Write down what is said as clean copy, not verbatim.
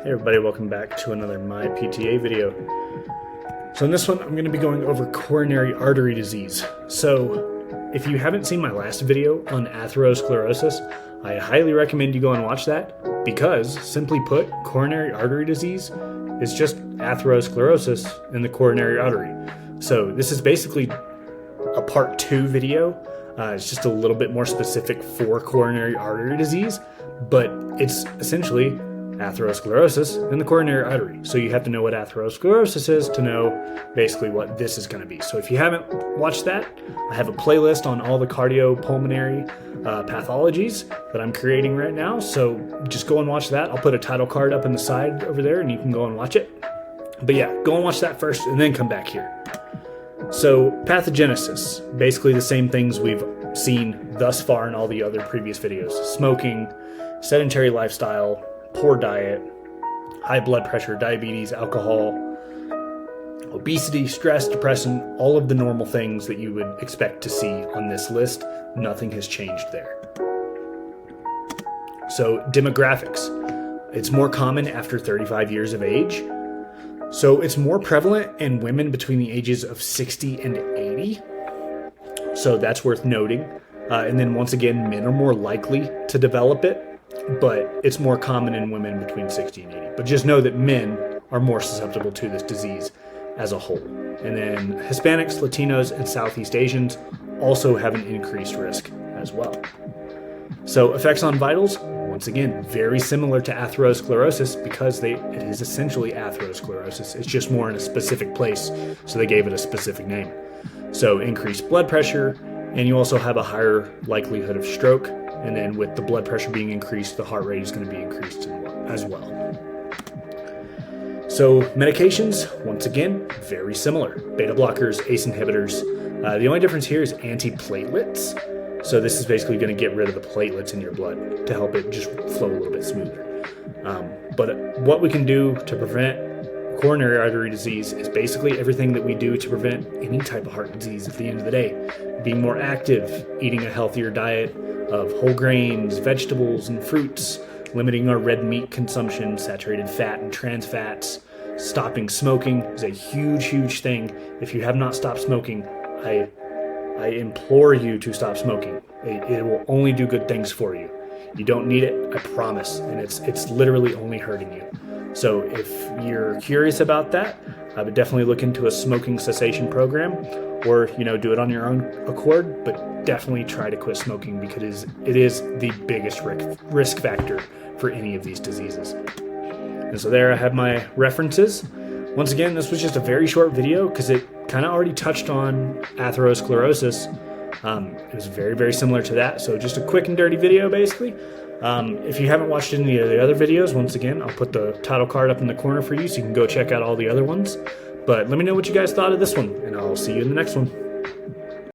Hey everybody, welcome back to another My PTA video. So in this one, I'm going to be going over coronary artery disease. So if you haven't seen my last video on atherosclerosis, I highly recommend you go and watch that because, simply put, coronary artery disease is just atherosclerosis in the coronary artery. So this is basically a part 2 video. It's just a little bit more specific for coronary artery disease, but it's essentially atherosclerosis in the coronary artery. So you have to know what atherosclerosis is to know basically what this is going to be. So if you haven't watched that, I have a playlist on all the cardiopulmonary pathologies that I'm creating right now. So just go and watch that. I'll put a title card up in the side over there and you can go and watch it. But yeah, go and watch that first and then come back here. So pathogenesis, basically the same things we've seen thus far in all the other previous videos. Smoking, sedentary lifestyle, poor diet, high blood pressure, diabetes, alcohol, obesity, stress, depression, all of the normal things that you would expect to see on this list. Nothing has changed there. So demographics. It's more common after 35 years of age. So it's more prevalent in women between the ages of 60 and 80. So that's worth noting. And then once again, men are more likely to develop it, but it's more common in women between 60 and 80. But just know that men are more susceptible to this disease as a whole. And then Hispanics, Latinos, and Southeast Asians also have an increased risk as well. So effects on vitals, once again, very similar to atherosclerosis because it is essentially atherosclerosis. It's just more in a specific place, so they gave it a specific name. So increased blood pressure, and you also have a higher likelihood of stroke. And then with the blood pressure being increased, the heart rate is going to be increased as well. So medications, once again, very similar. Beta blockers, ACE inhibitors. The only difference here is antiplatelets. So this is basically going to get rid of the platelets in your blood to help it just flow a little bit smoother. But what we can do to prevent coronary artery disease is basically everything that we do to prevent any type of heart disease at the end of the day. Being more active, eating a healthier diet of whole grains, vegetables, and fruits, limiting our red meat consumption, saturated fat and trans fats, stopping smoking is a huge, huge thing. If you have not stopped smoking, I implore you to stop smoking. It will only do good things for you. You don't need it, I promise, and it's literally only hurting you. So if you're curious about that, I would definitely look into a smoking cessation program, or do it on your own accord, but definitely try to quit smoking because it is the biggest risk factor for any of these diseases. And so there I have my references. Once again, this was just a very short video because it kind of already touched on atherosclerosis. It was very, very similar to that. So just a quick and dirty video, basically. If you haven't watched any of the other videos, once again, I'll put the title card up in the corner for you so you can go check out all the other ones. But let me know what you guys thought of this one, and I'll see you in the next one.